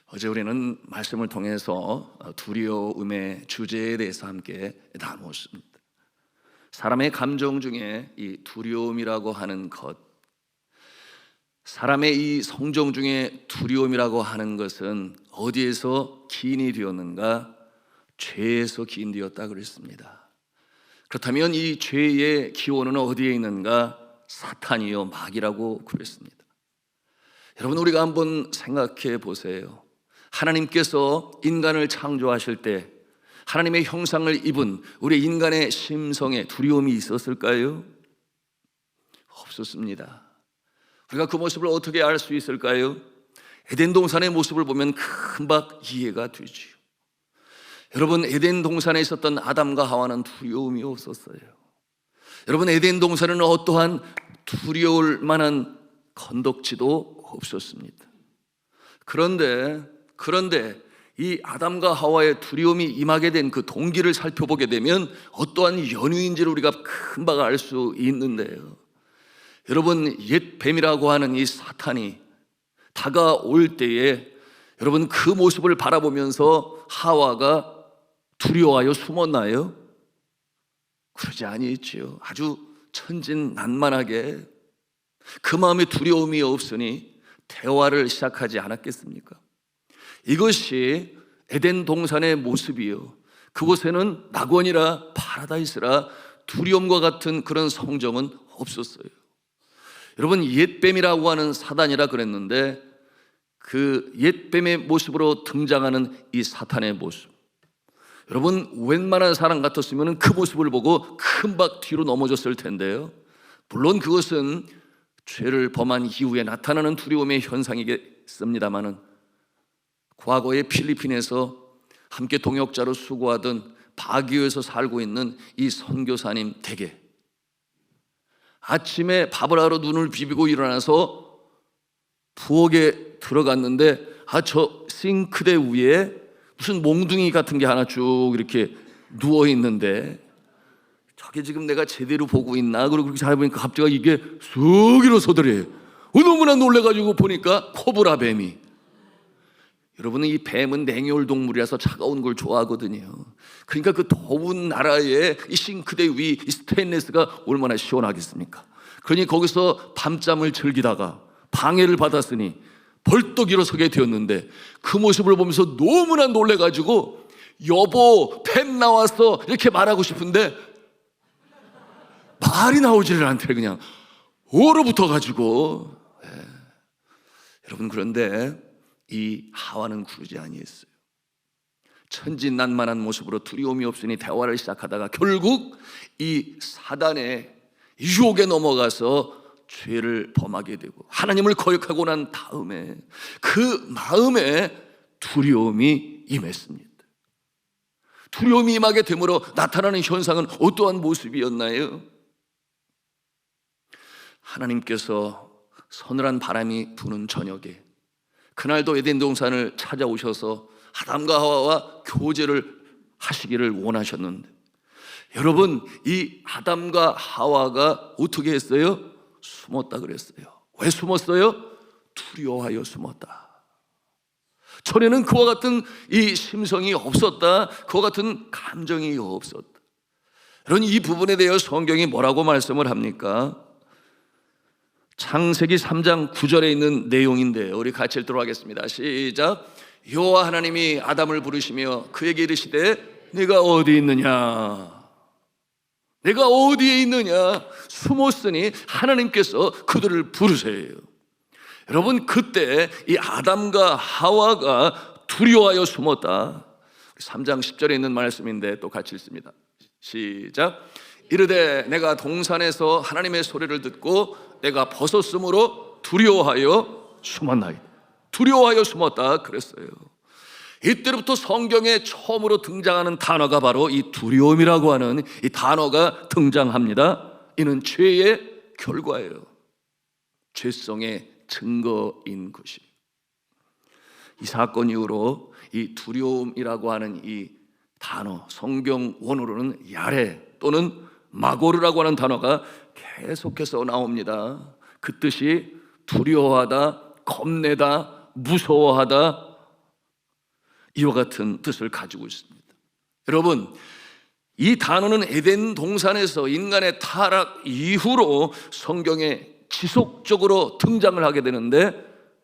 어제 우리는 말씀을 통해서 두려움의 주제에 대해서 함께 나누었습니다. 사람의 감정 중에 이 두려움이라고 하는 것, 사람의 이 성정 중에 두려움이라고 하는 것은 어디에서 기인이 되었는가? 죄에서 기인되었다 그랬습니다. 그렇다면 이 죄의 기원은 어디에 있는가? 사탄이요 마귀라고 그랬습니다. 여러분, 우리가 한번 생각해 보세요. 하나님께서 인간을 창조하실 때 하나님의 형상을 입은 우리 인간의 심성에 두려움이 있었을까요? 없었습니다. 우리가 그 모습을 어떻게 알 수 있을까요? 에덴 동산의 모습을 보면 금방 이해가 되지요. 여러분, 에덴 동산에 있었던 아담과 하와는 두려움이 없었어요. 여러분, 에덴 동산에는 어떠한 두려울 만한 건덕지도 없었습니다. 그런데 이 아담과 하와의 두려움이 임하게 된 그 동기를 살펴보게 되면 어떠한 연유인지를 우리가 금방 알 수 있는데요. 여러분, 옛 뱀이라고 하는 이 사탄이 다가올 때에 여러분 그 모습을 바라보면서 하와가 두려워하여 숨었나요? 그러지 아니했지요. 아주 천진난만하게 그 마음에 두려움이 없으니 대화를 시작하지 않았겠습니까? 이것이 에덴 동산의 모습이요, 그곳에는 낙원이라 파라다이스라 두려움과 같은 그런 성정은 없었어요. 여러분, 옛뱀이라고 하는 사단이라 그랬는데 그 옛뱀의 모습으로 등장하는 이 사탄의 모습, 여러분 웬만한 사람 같았으면 그 모습을 보고 금방 뒤로 넘어졌을 텐데요. 물론 그것은 죄를 범한 이후에 나타나는 두려움의 현상이겠습니다마는 과거에 필리핀에서 함께 동역자로 수고하던 바기오에서 살고 있는 이 선교사님 댁에 아침에 밥을 하러 눈을 비비고 일어나서 부엌에 들어갔는데 저 싱크대 위에 무슨 몽둥이 같은 게 하나 쭉 이렇게 누워 있는데 저게 지금 내가 제대로 보고 있나? 그리고 그렇게 잘 보니까 갑자기 이게 쑥 일어서더래요. 너무나 놀래가지고 보니까 코브라 뱀이. 여러분은 이 뱀은 냉혈 동물이라서 차가운 걸 좋아하거든요. 그러니까 그 더운 나라에 이 싱크대 위 이 스테인레스가 얼마나 시원하겠습니까? 그러니 거기서 밤잠을 즐기다가 방해를 받았으니 벌떡 일어서게 되었는데 그 모습을 보면서 너무나 놀래가지고 여보 뱀 나왔어 이렇게 말하고 싶은데 말이 나오지를 않대. 그냥 얼어붙어가지고. 여러분, 그런데 이 하와는 그러지 아니했어요. 천진난만한 모습으로 두려움이 없으니 대화를 시작하다가 결국 이 사단의 유혹에 넘어가서 죄를 범하게 되고 하나님을 거역하고 난 다음에 그 마음에 두려움이 임했습니다. 두려움이 임하게 되므로 나타나는 현상은 어떠한 모습이었나요? 하나님께서 서늘한 바람이 부는 저녁에 그날도 에덴 동산을 찾아오셔서 아담과 하와와 교제를 하시기를 원하셨는데, 여러분, 이 아담과 하와가 어떻게 했어요? 숨었다 그랬어요. 왜 숨었어요? 두려워하여 숨었다. 전에는 그와 같은 이 심성이 없었다, 그와 같은 감정이 없었다. 여러분, 이 부분에 대해 성경이 뭐라고 말씀을 합니까? 창세기 3장 9절에 있는 내용인데 우리 같이 읽도록 하겠습니다. 시작. 여호와 하나님이 아담을 부르시며 그에게 이르시되 네가 어디 있느냐? 내가 어디에 있느냐? 숨었으니 하나님께서 그들을 부르세요. 여러분, 그때 이 아담과 하와가 두려워하여 숨었다. 3장 10절에 있는 말씀인데 또 같이 읽습니다. 시작. 이르되 내가 동산에서 하나님의 소리를 듣고 내가 벗었으므로 두려워하여 숨었나이다. 두려워하여 숨었다 그랬어요. 이때부터 성경에 처음으로 등장하는 단어가 바로 이 두려움이라고 하는 이 단어가 등장합니다. 이는 죄의 결과예요. 죄성의 증거인 것이. 이 사건 이후로 이 두려움이라고 하는 이 단어, 성경 원어로는 야레 또는 마고르라고 하는 단어가 계속해서 나옵니다. 그 뜻이 두려워하다, 겁내다, 무서워하다, 이와 같은 뜻을 가지고 있습니다. 여러분, 이 단어는 에덴 동산에서 인간의 타락 이후로 성경에 지속적으로 등장을 하게 되는데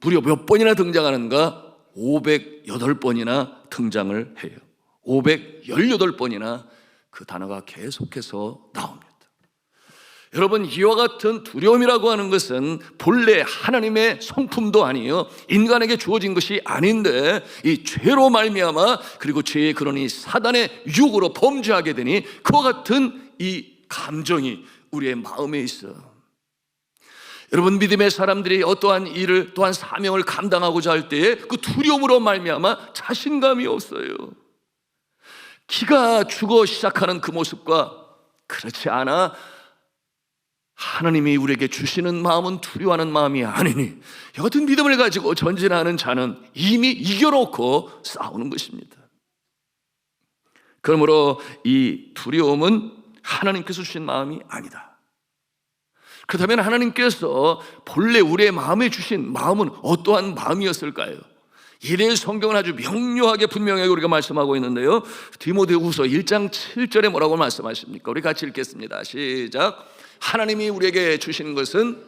무려 몇 번이나 등장하는가? 508번이나 등장을 해요. 518번이나 그 단어가 계속해서 나옵니다. 여러분, 이와 같은 두려움이라고 하는 것은 본래 하나님의 성품도 아니에요. 인간에게 주어진 것이 아닌데 이 죄로 말미암아, 그리고 죄의 근원이 사단의 유혹으로 범죄하게 되니 그와 같은 이 감정이 우리의 마음에 있어. 여러분, 믿음의 사람들이 어떠한 일을, 또한 사명을 감당하고자 할 때에 그 두려움으로 말미암아 자신감이 없어요. 기가 죽어 시작하는 그 모습과 그렇지 않아 하나님이 우리에게 주시는 마음은 두려워하는 마음이 아니니 여하튼 믿음을 가지고 전진하는 자는 이미 이겨놓고 싸우는 것입니다. 그러므로 이 두려움은 하나님께서 주신 마음이 아니다. 그렇다면 하나님께서 본래 우리의 마음에 주신 마음은 어떠한 마음이었을까요? 이에 대해 성경은 아주 명료하게 분명하게 우리가 말씀하고 있는데요, 디모데후서 1장 7절에 뭐라고 말씀하십니까? 우리 같이 읽겠습니다. 시작. 하나님이 우리에게 주시는 것은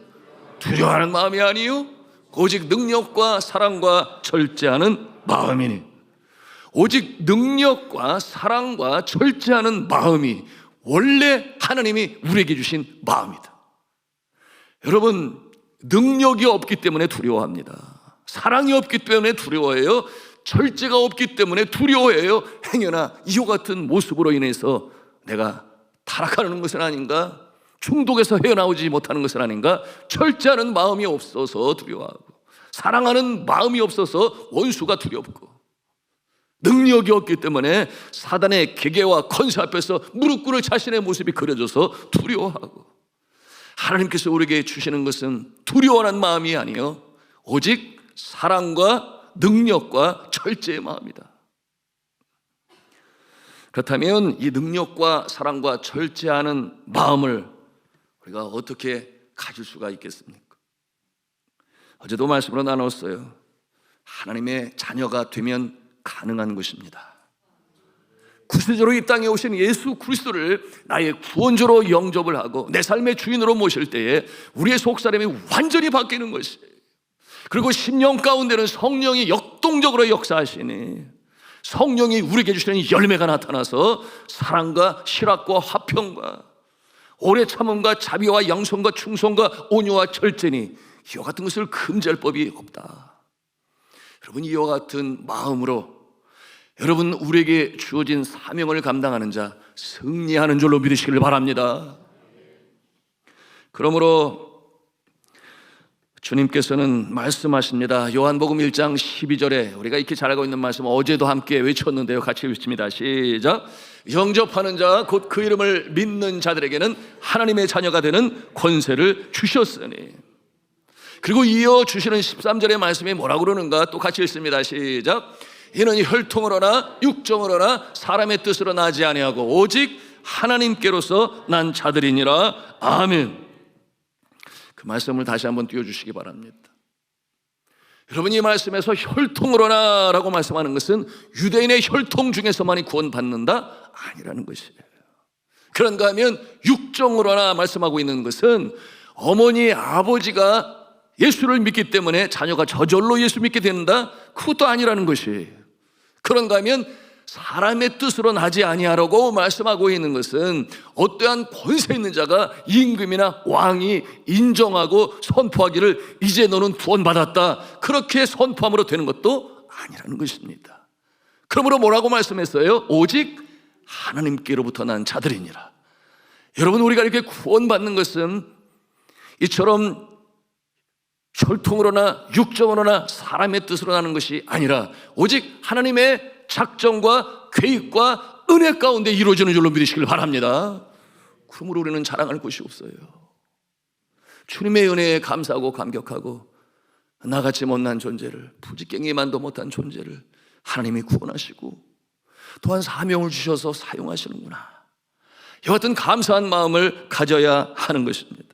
두려워하는 마음이 아니요 오직 능력과 사랑과 절제하는 마음이니. 오직 능력과 사랑과 절제하는 마음이 원래 하나님이 우리에게 주신 마음이다. 여러분, 능력이 없기 때문에 두려워합니다. 사랑이 없기 때문에 두려워해요. 절제가 없기 때문에 두려워해요. 행여나 이와 같은 모습으로 인해서 내가 타락하는 것은 아닌가? 중독에서 헤어나오지 못하는 것은 아닌가? 절제하는 마음이 없어서 두려워하고, 사랑하는 마음이 없어서 원수가 두렵고, 능력이 없기 때문에 사단의 계계와 권세 앞에서 무릎 꿇을 자신의 모습이 그려져서 두려워하고, 하나님께서 우리에게 주시는 것은 두려워하는 마음이 아니요 오직 사랑과 능력과 절제의 마음이다. 그렇다면 이 능력과 사랑과 절제하는 마음을 우리가 어떻게 가질 수가 있겠습니까? 어제도 말씀으로 나눴어요. 하나님의 자녀가 되면 가능한 것입니다. 구세주로 이 땅에 오신 예수 그리스도를 나의 구원자로 영접을 하고 내 삶의 주인으로 모실 때에 우리의 속사람이 완전히 바뀌는 것이에요. 그리고 심령 가운데는 성령이 역동적으로 역사하시니 성령이 우리에게 주시는 열매가 나타나서 사랑과 실학과 화평과 오래 참음과 자비와 양손과 충성과 온유와 절제니 이와 같은 것을 금지할 법이 없다. 여러분, 이와 같은 마음으로 여러분 우리에게 주어진 사명을 감당하는 자 승리하는 줄로 믿으시길 바랍니다. 그러므로 주님께서는 말씀하십니다. 요한복음 1장 12절에 우리가 익히 잘 알고 있는 말씀, 어제도 함께 외쳤는데요, 같이 읽습니다. 시작. 영접하는 자 곧 그 이름을 믿는 자들에게는 하나님의 자녀가 되는 권세를 주셨으니. 그리고 이어 주시는 13절의 말씀이 뭐라고 그러는가 또 같이 읽습니다. 시작. 이는 혈통으로나 육정으로나 사람의 뜻으로 나지 아니하고 오직 하나님께로서 난 자들이니라. 아멘. 그 말씀을 다시 한번 띄워주시기 바랍니다. 여러분, 이 말씀에서 혈통으로나 라고 말씀하는 것은 유대인의 혈통 중에서만이 구원받는다? 아니라는 것이에요. 그런가 하면 육정으로나 말씀하고 있는 것은 어머니 아버지가 예수를 믿기 때문에 자녀가 저절로 예수 믿게 된다? 그것도 아니라는 것이에요. 그런가 하면 사람의 뜻으로 나지 아니하라고 말씀하고 있는 것은 어떠한 권세 있는 자가 임금이나 왕이 인정하고 선포하기를 이제 너는 구원받았다, 그렇게 선포함으로 되는 것도 아니라는 것입니다. 그러므로 뭐라고 말씀했어요? 오직 하나님께로부터 난 자들이니라. 여러분, 우리가 이렇게 구원받는 것은 이처럼 혈통으로나 육정으로나 사람의 뜻으로 나는 것이 아니라 오직 하나님의 작정과 계획과 은혜 가운데 이루어지는 줄로 믿으시길 바랍니다. 그러므로 우리는 자랑할 곳이 없어요. 주님의 은혜에 감사하고 감격하고 나같이 못난 존재를, 부지깽이만도 못한 존재를 하나님이 구원하시고 또한 사명을 주셔서 사용하시는구나. 이와 같은 감사한 마음을 가져야 하는 것입니다.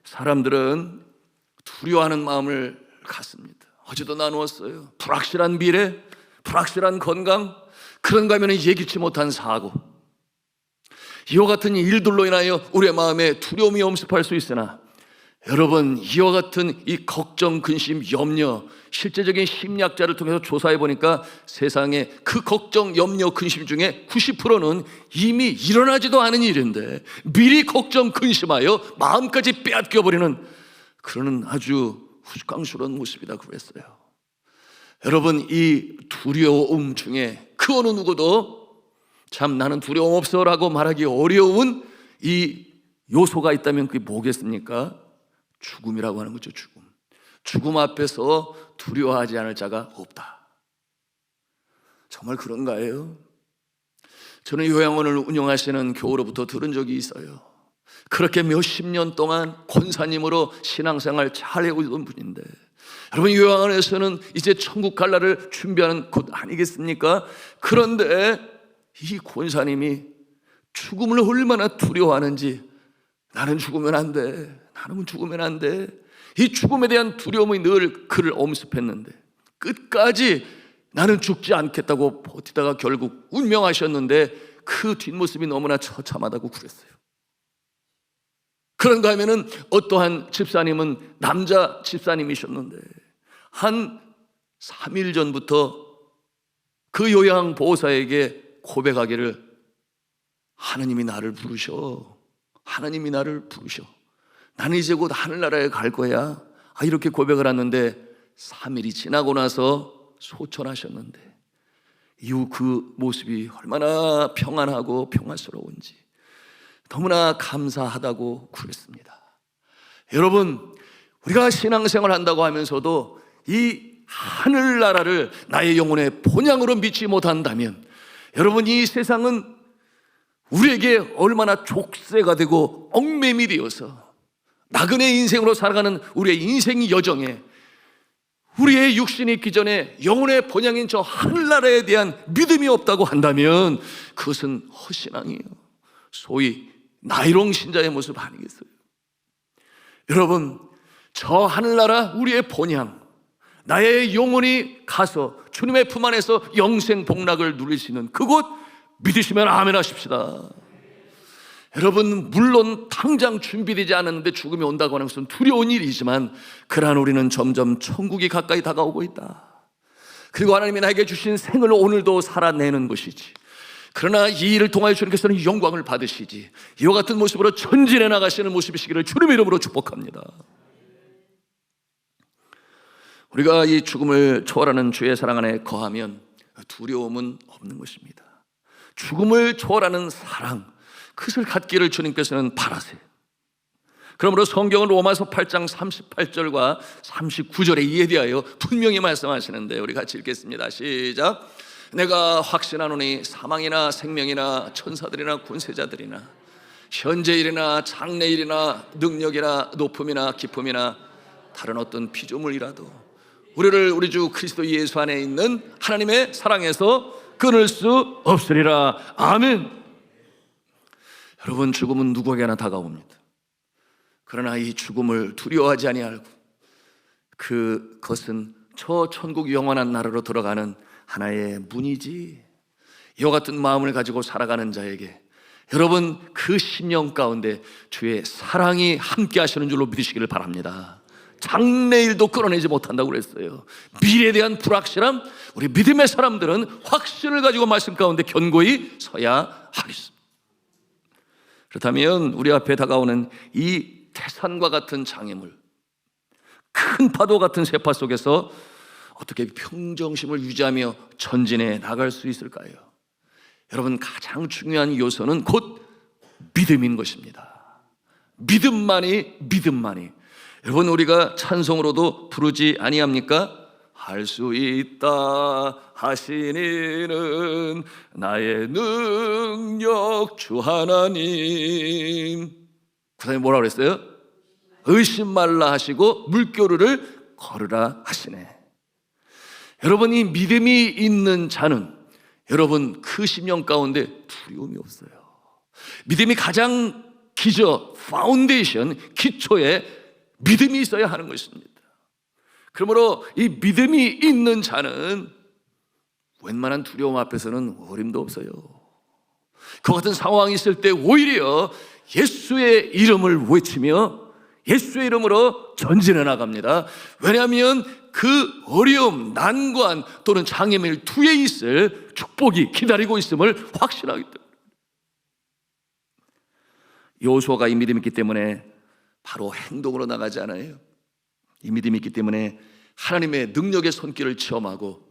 사람들은 두려워하는 마음을 갖습니다. 어제도 나누었어요. 불확실한 미래, 불확실한 건강, 그런가 하면 예기치 못한 사고, 이와 같은 일들로 인하여 우리의 마음에 두려움이 엄습할 수 있으나, 여러분, 이와 같은 이 걱정, 근심, 염려, 실제적인 심리학자를 통해서 조사해 보니까 세상에 그 걱정, 염려, 근심 중에 90%는 이미 일어나지도 않은 일인데 미리 걱정, 근심하여 마음까지 빼앗겨버리는 그런 아주 우스꽝스러운 모습이다 그랬어요. 여러분, 이 두려움 중에 그 어느 누구도 참 나는 두려움 없어라고 말하기 어려운 이 요소가 있다면 그게 뭐겠습니까? 죽음이라고 하는 거죠. 죽음 앞에서 두려워하지 않을 자가 없다. 정말 그런가요? 저는 요양원을 운영하시는 교우로부터 들은 적이 있어요. 그렇게 몇십 년 동안 권사님으로 신앙생활 잘 해오던 분인데, 여러분, 요양원에서는 이제 천국 갈 날을 준비하는 곳 아니겠습니까? 그런데 이 권사님이 죽음을 얼마나 두려워하는지, 나는 죽으면 안 돼, 나는 죽으면 안 돼, 이 죽음에 대한 두려움이 늘 그를 엄습했는데 끝까지 나는 죽지 않겠다고 버티다가 결국 운명하셨는데 그 뒷모습이 너무나 처참하다고 그랬어요. 그런가 하면은 어떠한 집사님은 남자 집사님이셨는데 한 3일 전부터 그 요양보호사에게 고백하기를, 하나님이 나를 부르셔, 하나님이 나를 부르셔, 나는 이제 곧 하늘나라에 갈 거야, 이렇게 고백을 하는데 3일이 지나고 나서 소천하셨는데 이후 그 모습이 얼마나 평안하고 평안스러운지 너무나 감사하다고 그랬습니다. 여러분, 우리가 신앙생활 한다고 하면서도 이 하늘나라를 나의 영혼의 본향으로 믿지 못한다면, 여러분, 이 세상은 우리에게 얼마나 족쇄가 되고 얽매임이 되어서 나그네 인생으로 살아가는 우리의 인생 여정에 우리의 육신이 있기 전에 영혼의 본향인 저 하늘나라에 대한 믿음이 없다고 한다면 그것은 헛신앙이에요. 소위 나이롱 신자의 모습 아니겠어요? 여러분, 저 하늘나라 우리의 본향, 나의 영혼이 가서 주님의 품 안에서 영생 복락을 누릴 수 있는 그곳 믿으시면 아멘 하십시다. 여러분, 물론 당장 준비되지 않았는데 죽음이 온다고 하는 것은 두려운 일이지만 그러한 우리는 점점 천국이 가까이 다가오고 있다. 그리고 하나님이 나에게 주신 생을 오늘도 살아내는 것이지, 그러나 이 일을 통하여 주님께서는 영광을 받으시지, 이와 같은 모습으로 전진해 나가시는 모습이시기를 주님의 이름으로 축복합니다. 우리가 이 죽음을 초월하는 주의 사랑 안에 거하면 두려움은 없는 것입니다. 죽음을 초월하는 사랑, 그것을 갖기를 주님께서는 바라세요. 그러므로 성경은 로마서 8장 38절과 39절에 이에 대하여 분명히 말씀하시는데 우리 같이 읽겠습니다. 시작. 내가 확신하노니 사망이나 생명이나 천사들이나 군세자들이나 현재일이나 장래일이나 능력이나 높음이나 깊음이나 다른 어떤 피조물이라도 우리를 우리 주 그리스도 예수 안에 있는 하나님의 사랑에서 끊을 수 없으리라. 아멘. 여러분, 죽음은 누구에게나 다가옵니다. 그러나 이 죽음을 두려워하지 아니하고 그것은 저 천국 영원한 나라로 들어가는 하나의 문이지, 이와 같은 마음을 가지고 살아가는 자에게 여러분 그 심령 가운데 주의 사랑이 함께 하시는 줄로 믿으시기를 바랍니다. 장래일도 끌어내지 못한다고 그랬어요. 미래에 대한 불확실함, 우리 믿음의 사람들은 확신을 가지고 말씀 가운데 견고히 서야 하겠습니다. 그렇다면 우리 앞에 다가오는 이 태산과 같은 장애물, 큰 파도 같은 세파 속에서 어떻게 평정심을 유지하며 전진해 나갈 수 있을까요? 여러분, 가장 중요한 요소는 곧 믿음인 것입니다. 믿음만이. 여러분, 우리가 찬송으로도 부르지 아니합니까? 할 수 있다 하시니는 나의 능력 주 하나님. 그 다음에 뭐라고 그랬어요? 의심 말라 하시고 물교류를 걸으라 하시네. 여러분, 이 믿음이 있는 자는 여러분 그 심령 가운데 두려움이 없어요. 믿음이 가장 파운데이션, 기초에 믿음이 있어야 하는 것입니다. 그러므로 이 믿음이 있는 자는 웬만한 두려움 앞에서는 어림도 없어요. 그 같은 상황이 있을 때 오히려 예수의 이름을 외치며 예수의 이름으로 전진해 나갑니다. 왜냐하면 그 어려움, 난관 또는 장애물 뒤에 있을 축복이 기다리고 있음을 확신하기 때문에. 여호수아가 이 믿음이 있기 때문에 바로 행동으로 나가지 않아요. 이 믿음이 있기 때문에 하나님의 능력의 손길을 체험하고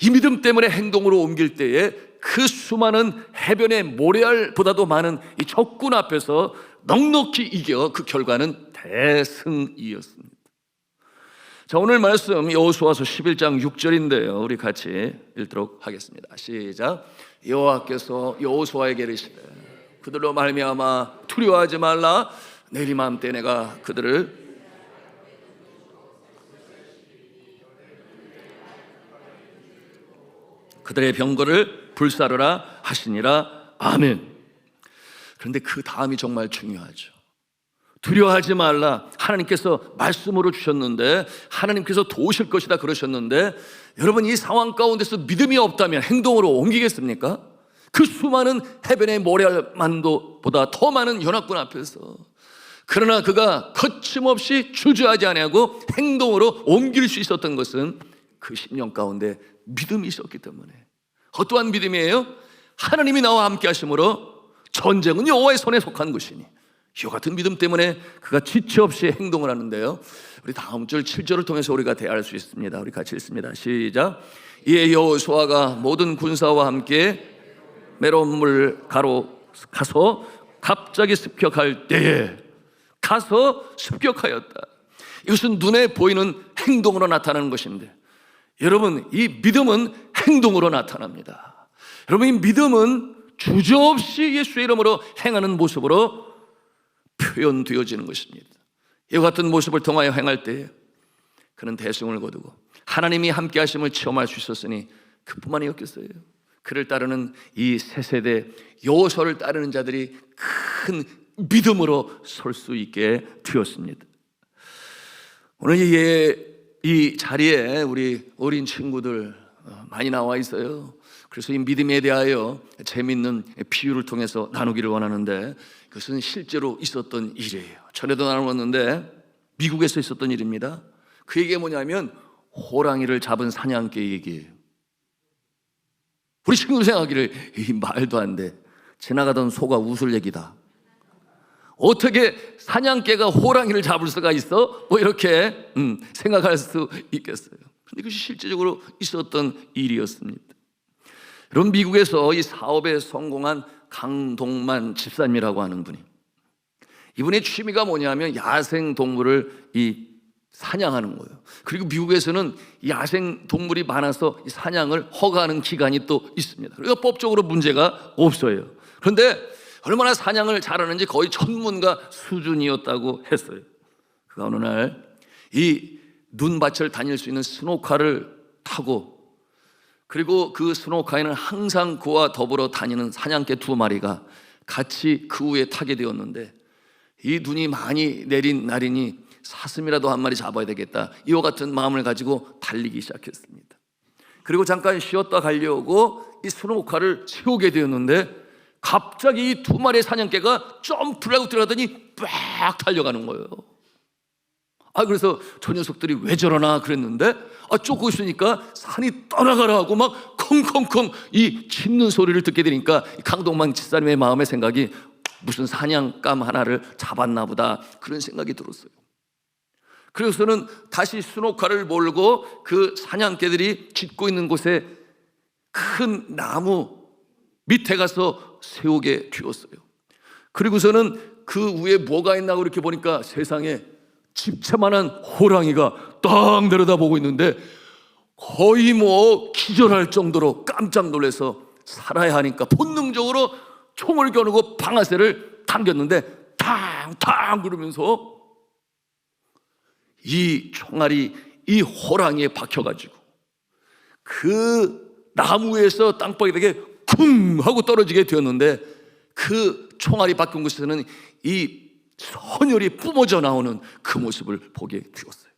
이 믿음 때문에 행동으로 옮길 때에 그 수많은 해변의 모래알보다도 많은 이 적군 앞에서 넉넉히 이겨 그 결과는 대승이었습니다. 자, 오늘 말씀 여호수아서 11장 6절인데요. 우리 같이 읽도록 하겠습니다. 시작. 여호와께서 여호수아에게 이르시되 그들로 말미암아 두려워하지 말라. 내일 이맘때 내가 그들을 그들의 병거를 불사르라 하시니라. 아멘. 그런데 그 다음이 정말 중요하죠. 두려워하지 말라. 하나님께서 말씀으로 주셨는데, 하나님께서 도우실 것이다 그러셨는데, 여러분 이 상황 가운데서 믿음이 없다면 행동으로 옮기겠습니까? 그 수많은 해변의 모래알만도보다 더 많은 연합군 앞에서. 그러나 그가 거침없이 주저하지 아니하고 행동으로 옮길 수 있었던 것은 그 10년 가운데 믿음이 있었기 때문에. 어떠한 믿음이에요? 하나님이 나와 함께 하심으로 전쟁은 여호와의 손에 속한 것이니. 이와 같은 믿음 때문에 그가 지체 없이 행동을 하는데요. 우리 다음 절 7절을 통해서 우리가 대할 수 있습니다. 우리 같이 읽습니다. 시작. 이에 여호수아가 모든 군사와 함께 메론 물 가로 가서 갑자기 습격할 때에 가서 습격하였다. 이것은 눈에 보이는 행동으로 나타나는 것인데, 여러분 이 믿음은 행동으로 나타납니다. 여러분 이 믿음은 주저없이 예수의 이름으로 행하는 모습으로 표현되어지는 것입니다. 이와 같은 모습을 통하여 행할 때에 그는 대승을 거두고 하나님이 함께 하심을 체험할 수 있었으니 그뿐만이었겠어요. 그를 따르는 이 새 세대 여호수아를 따르는 자들이 큰 믿음으로 설 수 있게 되었습니다. 오늘 이 자리에 우리 어린 친구들 많이 나와 있어요. 그래서 이 믿음에 대하여 재미있는 비유를 통해서 나누기를 원하는데, 그것은 실제로 있었던 일이에요. 전에도 나누었는데 미국에서 있었던 일입니다. 그 얘기가 뭐냐면 호랑이를 잡은 사냥개의 얘기예요. 우리 친구들 생각하기를 이 말도 안 돼, 지나가던 소가 웃을 얘기다, 어떻게 사냥개가 호랑이를 잡을 수가 있어? 뭐 이렇게 생각할 수 있겠어요. 그런데 그것이 실제적으로 있었던 일이었습니다. 여러분 미국에서 이 사업에 성공한 강동만 집사님이라고 하는 분이, 이분의 취미가 뭐냐면 야생 동물을 사냥하는 거예요. 그리고 미국에서는 야생 동물이 많아서 이 사냥을 허가하는 기관이 또 있습니다. 그러니까 법적으로 문제가 없어요. 그런데 얼마나 사냥을 잘하는지 거의 전문가 수준이었다고 했어요. 그가 어느 날 이 눈밭을 다닐 수 있는 스노카를 타고, 그리고 그 스노카에는 항상 그와 더불어 다니는 사냥개 2마리가 같이 그 위에 타게 되었는데, 이 눈이 많이 내린 날이니 사슴이라도 한 마리 잡아야 되겠다, 이와 같은 마음을 가지고 달리기 시작했습니다. 그리고 잠깐 쉬었다 가려고 이 스노카를 세우게 되었는데, 갑자기 이 2마리의 사냥개가 점프를 하고 들어가더니 빡 달려가는 거예요. 그래서 저 녀석들이 왜 저러나 그랬는데, 쫓고 있으니까 산이 떠나가라 하고 막 컹컹컹 이 짖는 소리를 듣게 되니까 강동만 집사님의 마음의 생각이 무슨 사냥감 하나를 잡았나 보다, 그런 생각이 들었어요. 그래서는 다시 스노카를 몰고 그 사냥개들이 짖고 있는 곳에 큰 나무 밑에 가서 세우게 되었어요. 그리고서는 그 위에 뭐가 있나 이렇게 보니까 세상에 집채만한 호랑이가 딱 내려다보고 있는데, 거의 뭐 기절할 정도로 깜짝 놀라서 살아야 하니까 본능적으로 총을 겨누고 방아쇠를 당겼는데 탕탕 그러면서 이 총알이 이 호랑이에 박혀가지고 그 나무에서 땅바닥에 쿵 하고 떨어지게 되었는데, 그 총알이 바뀐 곳에서는 이 선혈이 뿜어져 나오는 그 모습을 보게 되었어요.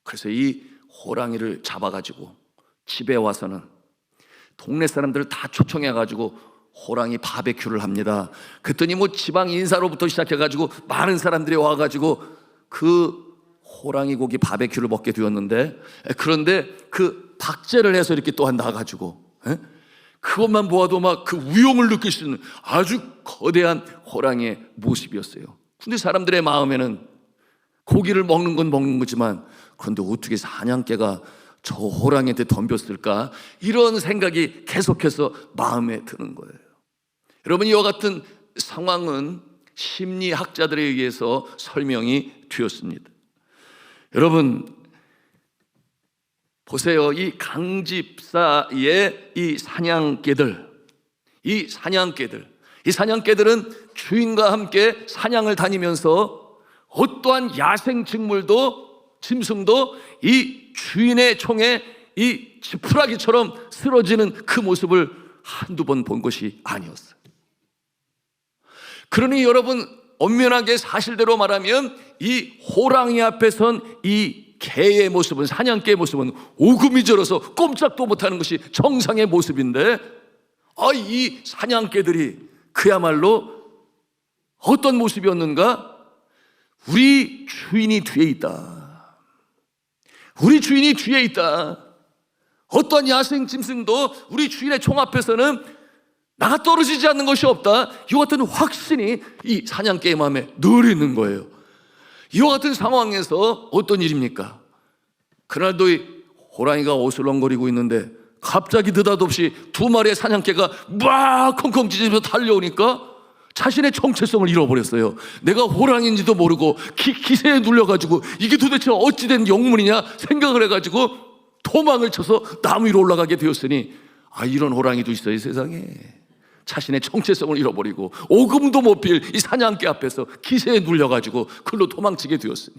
그래서 이 호랑이를 잡아가지고 집에 와서는 동네 사람들을 다 초청해가지고 호랑이 바베큐를 합니다. 그랬더니 뭐 지방 인사로부터 시작해가지고 많은 사람들이 와가지고 그 호랑이 고기 바베큐를 먹게 되었는데, 그런데 그 박제를 해서 이렇게 또한 나가지고 그것만 보아도 막 그 위험을 느낄 수 있는 아주 거대한 호랑이의 모습이었어요. 근데 사람들의 마음에는 고기를 먹는 건 먹는 거지만, 그런데 어떻게 사냥개가 저 호랑이한테 덤볐을까? 이런 생각이 계속해서 마음에 드는 거예요. 여러분, 이와 같은 상황은 심리학자들에 의해서 설명이 되었습니다. 여러분 보세요. 이 강집사의 이 사냥개들은 주인과 함께 사냥을 다니면서 어떠한 야생식물도 짐승도 이 주인의 총에 이 지푸라기처럼 쓰러지는 그 모습을 한두 번 본 것이 아니었어요. 그러니 여러분, 엄연하게 사실대로 말하면 이 호랑이 앞에 선 이 개의 모습은, 사냥개의 모습은 오금이 저려서 꼼짝도 못하는 것이 정상의 모습인데, 이 사냥개들이 그야말로 어떤 모습이었는가? 우리 주인이 뒤에 있다. 우리 주인이 뒤에 있다. 어떤 야생 짐승도 우리 주인의 총 앞에서는 나가 떨어지지 않는 것이 없다. 이와 같은 확신이 이 사냥개의 마음에 늘 있는 거예요. 이와 같은 상황에서 어떤 일입니까? 그날도 이 호랑이가 어슬렁거리고 있는데 갑자기 느닷없이 두 마리의 사냥개가 막 컹컹 짖으면서 달려오니까 자신의 정체성을 잃어버렸어요. 내가 호랑이인지도 모르고 기세에 눌려가지고 이게 도대체 어찌된 영문이냐 생각을 해가지고 도망을 쳐서 나무 위로 올라가게 되었으니, 이런 호랑이도 있어요, 세상에. 자신의 정체성을 잃어버리고 오금도 못 빌 이 사냥개 앞에서 기세에 눌려가지고 그걸로 도망치게 되었으니,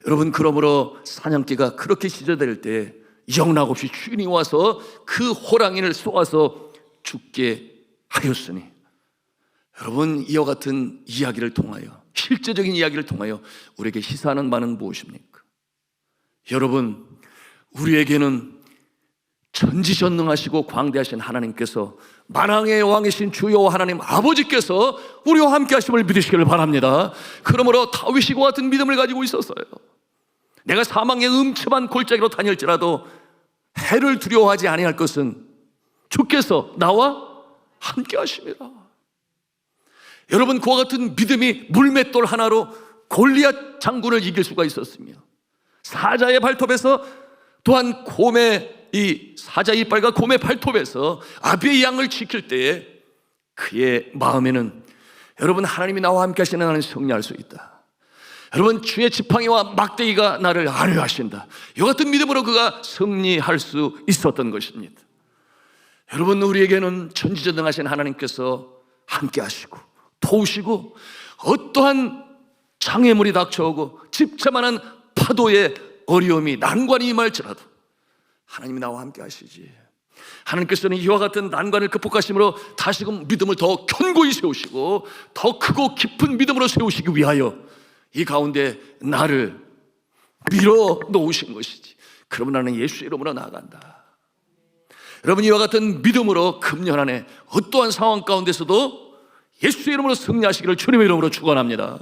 여러분, 그러므로 사냥개가 그렇게 시절될 때 영락없이 주인이 와서 그 호랑이를 쏘아서 죽게 하였으니, 여러분, 이와 같은 이야기를 통하여, 실제적인 이야기를 통하여 우리에게 시사하는 바는 무엇입니까? 여러분, 우리에게는 전지전능하시고 광대하신 하나님께서, 만왕의 왕이신 주여 하나님 아버지께서 우리와 함께 하심을 믿으시기를 바랍니다. 그러므로 다윗과 같은 믿음을 가지고 있었어요. 내가 사망의 음침한 골짜기로 다닐지라도 해를 두려워하지 아니할 것은 주께서 나와 함께 하심이라. 여러분, 그와 같은 믿음이 물맷돌 하나로 골리앗 장군을 이길 수가 있었으며, 사자의 발톱에서 또한 이 사자 이빨과 곰의 발톱에서 아비의 양을 지킬 때에 그의 마음에는, 여러분, 하나님이 나와 함께 하시는 나는 승리할 수 있다. 여러분, 주의 지팡이와 막대기가 나를 안위하신다. 이와 같은 믿음으로 그가 승리할 수 있었던 것입니다. 여러분, 우리에게는 전지전능하신 하나님께서 함께 하시고 도우시고, 어떠한 장애물이 닥쳐오고 집채만한 파도의 어려움이 난관이 임할지라도 하나님이 나와 함께 하시지. 하나님께서는 이와 같은 난관을 극복하심으로 다시금 믿음을 더 견고히 세우시고 더 크고 깊은 믿음으로 세우시기 위하여 이 가운데 나를 밀어 놓으신 것이지. 그러면 나는 예수 이름으로 나아간다. 여러분, 이와 같은 믿음으로 금년 안에 어떠한 상황 가운데서도 예수 이름으로 승리하시기를 주님의 이름으로 축원합니다.